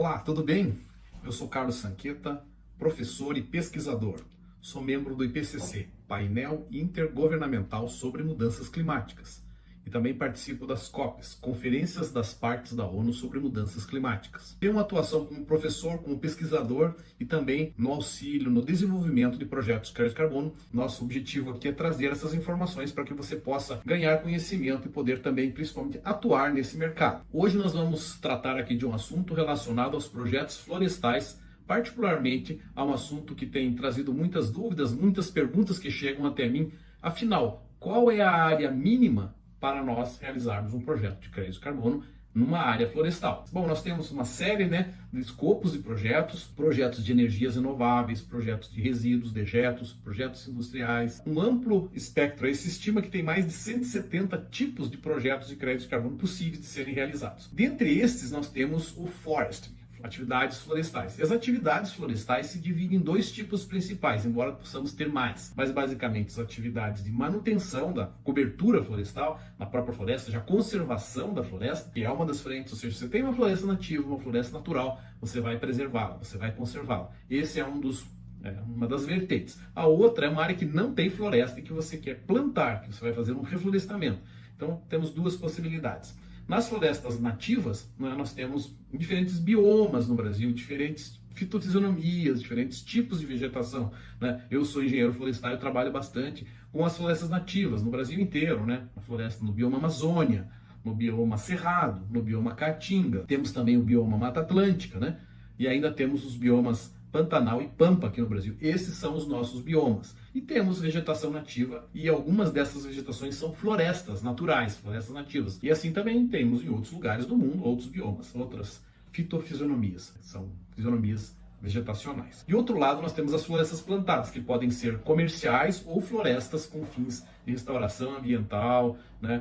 Olá, tudo bem? Eu sou Carlos Sanqueta, professor e pesquisador. Sou membro do IPCC, Painel Intergovernamental sobre Mudanças Climáticas, e também participo das COPs, Conferências das Partes da ONU sobre Mudanças Climáticas. Tenho uma atuação como professor, como pesquisador e também no auxílio, no desenvolvimento de projetos de crédito de carbono. Nosso objetivo aqui é trazer essas informações para que você possa ganhar conhecimento e poder também, principalmente, atuar nesse mercado. Hoje nós vamos tratar aqui de um assunto relacionado aos projetos florestais, particularmente a um assunto que tem trazido muitas dúvidas, muitas perguntas que chegam até mim. Afinal, qual é a área mínima para nós realizarmos um projeto de crédito de carbono numa área florestal? Bom, nós temos uma série de escopos de projetos de energias renováveis, projetos de resíduos, dejetos, projetos industriais, um amplo espectro. Se estima que tem mais de 170 tipos de projetos de crédito de carbono possíveis de serem realizados. Dentre estes, nós temos o forestry, atividades florestais. E as atividades florestais se dividem em dois tipos principais, embora possamos ter mais. Mas basicamente as atividades de manutenção da cobertura florestal, na própria floresta, a conservação da floresta, que é uma das frentes, ou seja, você tem uma floresta nativa, uma floresta natural, você vai preservá-la, você vai conservá-la. Esse é uma das vertentes. A outra é uma área que não tem floresta e que você quer plantar, que você vai fazer um reflorestamento. Então temos duas possibilidades. Nas florestas nativas, nós temos diferentes biomas no Brasil, diferentes fitofisionomias, diferentes tipos de vegetação. Eu sou engenheiro florestal e trabalho bastante com as florestas nativas no Brasil inteiro, a floresta no bioma Amazônia, no bioma Cerrado, no bioma Caatinga. Temos também o bioma Mata Atlântica, e ainda temos os biomas Pantanal e Pampa aqui no Brasil. Esses são os nossos biomas. E temos vegetação nativa, e algumas dessas vegetações são florestas naturais, florestas nativas. E assim também temos em outros lugares do mundo outros biomas, outras fitofisionomias, são fisionomias vegetacionais. De outro lado, nós temos as florestas plantadas, que podem ser comerciais ou florestas com fins de restauração ambiental,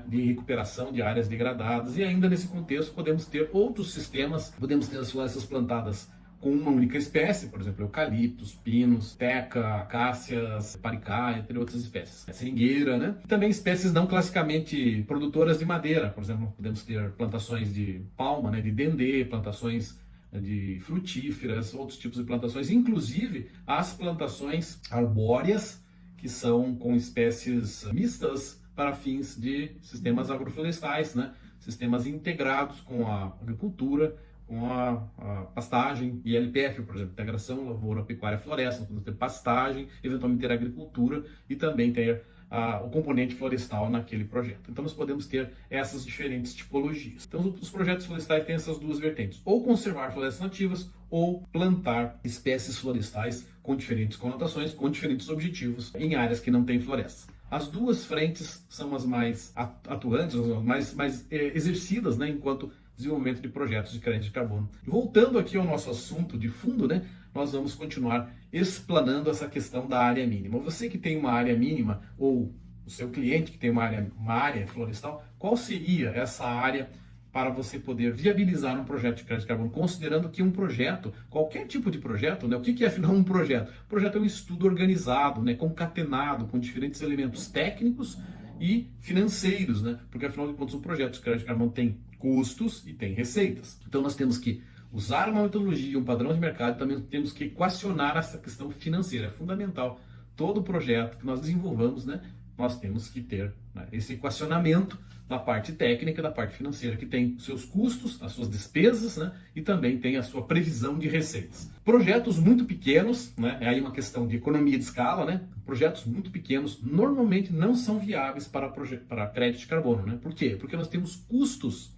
de recuperação de áreas degradadas. E ainda nesse contexto podemos ter outros sistemas, podemos ter as florestas plantadas com uma única espécie, por exemplo, eucaliptos, pinos, teca, acácias, paricá, entre outras espécies. Seringueira, E também espécies não classicamente produtoras de madeira, por exemplo, podemos ter plantações de palma, de dendê, plantações de frutíferas, outros tipos de plantações, inclusive as plantações arbóreas, que são com espécies mistas para fins de sistemas agroflorestais, sistemas integrados com a agricultura, com a pastagem e LPF, por exemplo, integração lavoura, pecuária, floresta, podemos ter pastagem, eventualmente ter agricultura e também ter o componente florestal naquele projeto. Então nós podemos ter essas diferentes tipologias. Então os projetos florestais têm essas duas vertentes, ou conservar florestas nativas ou plantar espécies florestais com diferentes conotações, com diferentes objetivos em áreas que não têm florestas. As duas frentes são as mais atuantes, as mais exercidas, enquanto desenvolvimento de projetos de crédito de carbono. Voltando aqui ao nosso assunto de fundo, nós vamos continuar explanando essa questão da área mínima. Você que tem uma área mínima, ou o seu cliente que tem uma área florestal, qual seria essa área para você poder viabilizar um projeto de crédito de carbono, considerando que um projeto, qualquer tipo de projeto, o que é afinal um projeto? O projeto é um estudo organizado, concatenado, com diferentes elementos técnicos e financeiros, porque afinal de contas o projeto de crédito de carbono tem custos e tem receitas. Então nós temos que usar uma metodologia, um padrão de mercado, e também temos que equacionar essa questão financeira. É fundamental. Todo projeto que nós desenvolvamos, nós temos que ter esse equacionamento da parte técnica, da parte financeira, que tem os seus custos, as suas despesas, e também tem a sua previsão de receitas. Projetos muito pequenos, é aí uma questão de economia de escala, projetos muito pequenos normalmente não são viáveis para crédito de carbono. Por quê? Porque nós temos custos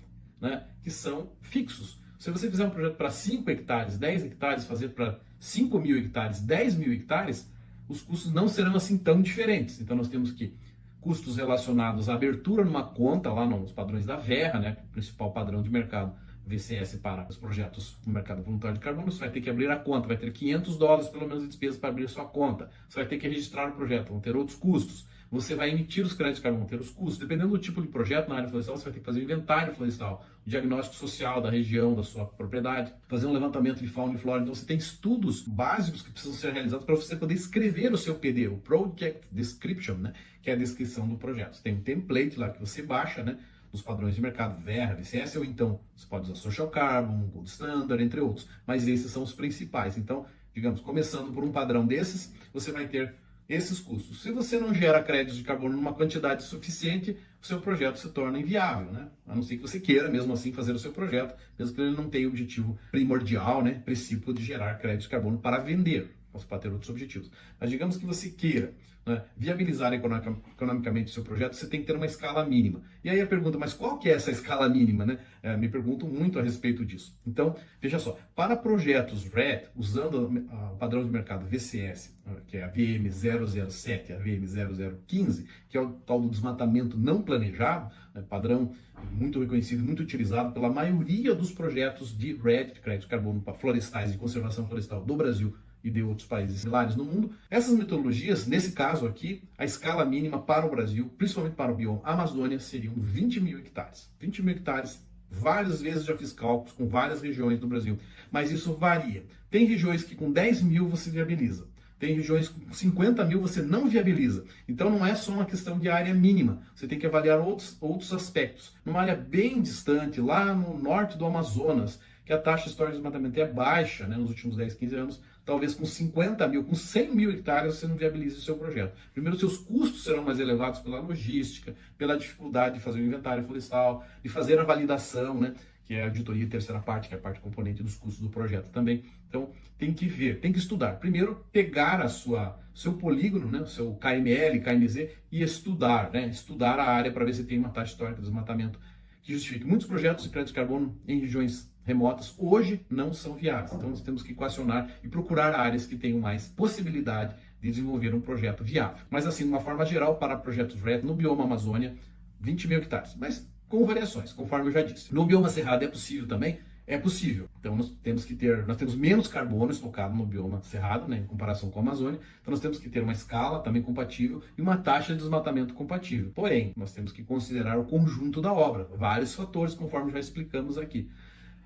que são fixos. Se você fizer um projeto para 5 hectares, 10 hectares, fazer para 5 mil hectares, 10 mil hectares, os custos não serão assim tão diferentes. Então nós temos que custos relacionados à abertura numa conta, lá nos padrões da Verra, o principal padrão de mercado VCS para os projetos no mercado voluntário de carbono. Você vai ter que abrir a conta, vai ter $500 pelo menos de despesas para abrir sua conta. Você vai ter que registrar o projeto, vão ter outros custos. Você vai emitir os créditos de carbono, ter os custos. Dependendo do tipo de projeto na área florestal, você vai ter que fazer o inventário florestal, o diagnóstico social da região, da sua propriedade, fazer um levantamento de fauna e flora. Então você tem estudos básicos que precisam ser realizados para você poder escrever o seu PD, o Project Description, que é a descrição do projeto. Você tem um template lá que você baixa, dos padrões de mercado, VERA, VCS, ou então você pode usar Social Carbon, Gold Standard, entre outros, mas esses são os principais. Então, digamos, começando por um padrão desses, você vai ter esses custos. Se você não gera créditos de carbono numa quantidade suficiente, o seu projeto se torna inviável, né? A não ser que você queira, mesmo assim, fazer o seu projeto, mesmo que ele não tenha o objetivo primordial, né, princípio de gerar créditos de carbono para vender, para ter outros objetivos. Mas digamos que você queira, né, viabilizar economicamente o seu projeto, você tem que ter uma escala mínima. E aí a pergunta, mas qual que é essa escala mínima, né? Me pergunto muito a respeito disso. Então, veja só, para projetos RED, usando o padrão de mercado VCS, que é a VM007, a VM0015, que é o tal do desmatamento não planejado, né, padrão muito reconhecido, muito utilizado pela maioria dos projetos de RED, de crédito de carbono para florestais, de conservação florestal do Brasil e de outros países similares no mundo. Essas metodologias, nesse caso aqui, a escala mínima para o Brasil, principalmente para o bioma Amazônia, seriam 20 mil hectares. 20 mil hectares, várias vezes já fiz cálculos com várias regiões do Brasil, mas isso varia. Tem regiões que com 10 mil você viabiliza. Tem regiões com 50 mil você não viabiliza. Então não é só uma questão de área mínima. Você tem que avaliar outros aspectos. Numa área bem distante, lá no norte do Amazonas, que a taxa histórica de desmatamento é baixa, né, nos últimos 10, 15 anos, talvez com 50 mil, com 100 mil hectares você não viabilize o seu projeto. Primeiro, seus custos serão mais elevados pela logística, pela dificuldade de fazer o inventário florestal, de fazer a validação, né, que é a auditoria terceira parte, que é a parte componente dos custos do projeto também. Então, tem que ver, tem que estudar. Primeiro, pegar seu polígono, né, o seu KML, KMZ, e estudar, né, estudar a área para ver se tem uma taxa histórica de desmatamento que justifique. Muitos projetos de crédito de carbono em regiões remotas hoje não são viáveis. Então, nós temos que equacionar e procurar áreas que tenham mais possibilidade de desenvolver um projeto viável. Mas, assim, de uma forma geral, para projetos RED no bioma Amazônia, 20 mil hectares. Mas com variações, conforme eu já disse. No bioma Cerrado é possível também? É possível. Então nós temos menos carbono estocado no bioma Cerrado, né, em comparação com a Amazônia. Então nós temos que ter uma escala também compatível e uma taxa de desmatamento compatível. Porém, nós temos que considerar o conjunto da obra, vários fatores, conforme já explicamos aqui.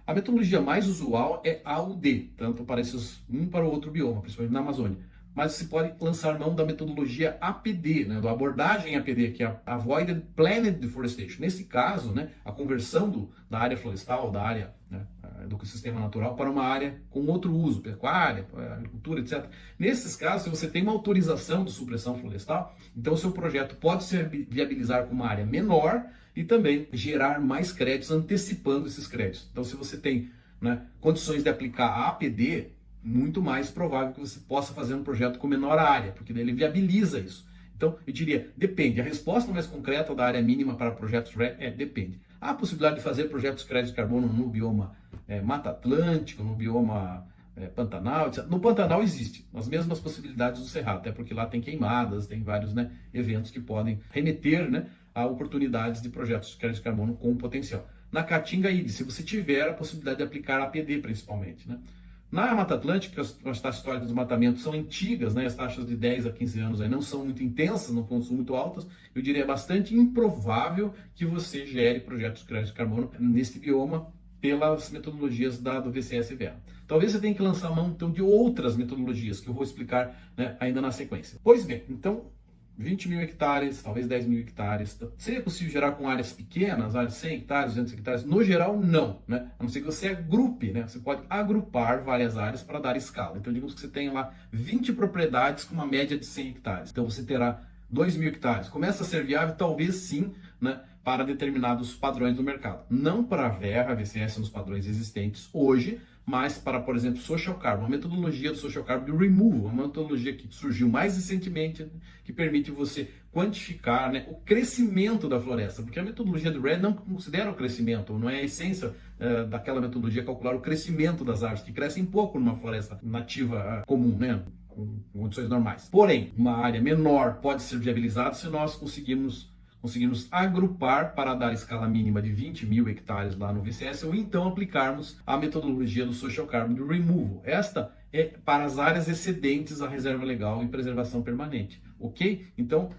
A metodologia mais usual é AUD, tanto para um para o outro bioma, principalmente na Amazônia. Mas você pode lançar mão da metodologia APD, né, da abordagem APD, que é a Avoided Planned Deforestation. Nesse caso, né, a conversão da área florestal, da área, né, do ecossistema natural, para uma área com outro uso, pecuária, agricultura, etc. Nesses casos, se você tem uma autorização de supressão florestal, então o seu projeto pode se viabilizar com uma área menor e também gerar mais créditos, antecipando esses créditos. Então, se você tem, né, condições de aplicar a APD, muito mais provável que você possa fazer um projeto com menor área, porque daí ele viabiliza isso. Então, eu diria, depende. A resposta mais concreta da área mínima para projetos RED é depende. Há a possibilidade de fazer projetos de crédito de carbono no bioma Mata Atlântica, no bioma Pantanal, etc. No Pantanal existe as mesmas possibilidades do Cerrado, até porque lá tem queimadas, tem vários, né, eventos que podem remeter, né, a oportunidades de projetos de crédito de carbono com potencial. Na Caatinga, se você tiver a possibilidade de aplicar APD principalmente, né? Na Mata Atlântica, as taxas históricas de desmatamento são antigas, né? As taxas de 10 a 15 anos aí não são muito intensas, não são muito altas. Eu diria bastante improvável que você gere projetos de crédito de carbono nesse bioma pelas metodologias do VCS e VERA. Talvez você tenha que lançar mão então, de outras metodologias que eu vou explicar, né, ainda na sequência. Pois bem, então 20 mil hectares, talvez 10 mil hectares. Seria possível gerar com áreas pequenas, áreas de 100 hectares, 200 hectares? No geral, não, né? A não ser que você agrupe, né? Você pode agrupar várias áreas para dar escala. Então, digamos que você tenha lá 20 propriedades com uma média de 100 hectares. Então, você terá 2 mil hectares. Começa a ser viável, talvez sim, né, para determinados padrões do mercado. Não para a VERA, a VCS nos padrões existentes hoje, mas para, por exemplo, Social Carbon, a metodologia do Social Carbon de Removal, uma metodologia que surgiu mais recentemente, que permite você quantificar, né, o crescimento da floresta, porque a metodologia do RED não considera o crescimento, não é a essência daquela metodologia calcular o crescimento das árvores, que crescem pouco numa floresta nativa comum, né, com condições normais. Porém, uma área menor pode ser viabilizada se nós conseguirmos agrupar para dar escala mínima de 20 mil hectares lá no VCS, ou então aplicarmos a metodologia do Social Carbon de Removal. Esta é para as áreas excedentes à reserva legal e preservação permanente, ok? Então,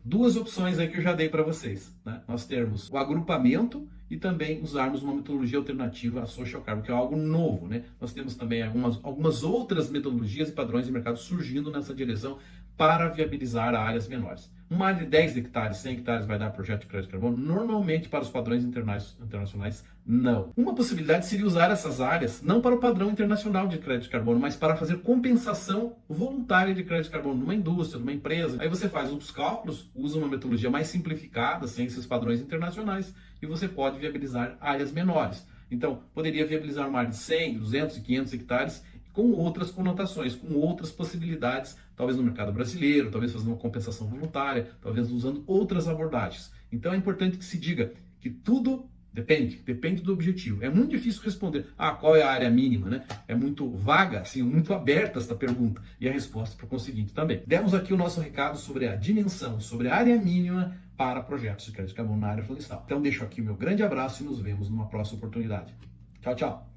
duas opções aí que eu já dei para vocês, né? Nós termos o agrupamento e também usarmos uma metodologia alternativa à Social Carbon, que é algo novo, né? Nós temos também algumas outras metodologias e padrões de mercado surgindo nessa direção para viabilizar áreas menores. Uma área de 10 hectares, 100 hectares vai dar projeto de crédito de carbono? Normalmente, para os padrões internacionais, não. Uma possibilidade seria usar essas áreas não para o padrão internacional de crédito de carbono, mas para fazer compensação voluntária de crédito de carbono numa indústria, numa empresa. Aí você faz os cálculos, usa uma metodologia mais simplificada, sem esses padrões internacionais, e você pode viabilizar áreas menores. Então, poderia viabilizar uma área de 100, 200 e 500 hectares com outras conotações, com outras possibilidades, talvez no mercado brasileiro, talvez fazendo uma compensação voluntária, talvez usando outras abordagens. Então é importante que se diga que tudo depende do objetivo. É muito difícil responder, qual é a área mínima, né? É muito vaga, assim, muito aberta esta pergunta. E a resposta, por conseguinte, também. Demos aqui o nosso recado sobre a dimensão, sobre a área mínima para projetos de crédito de carbono na área florestal. Então deixo aqui o meu grande abraço e nos vemos numa próxima oportunidade. Tchau, tchau!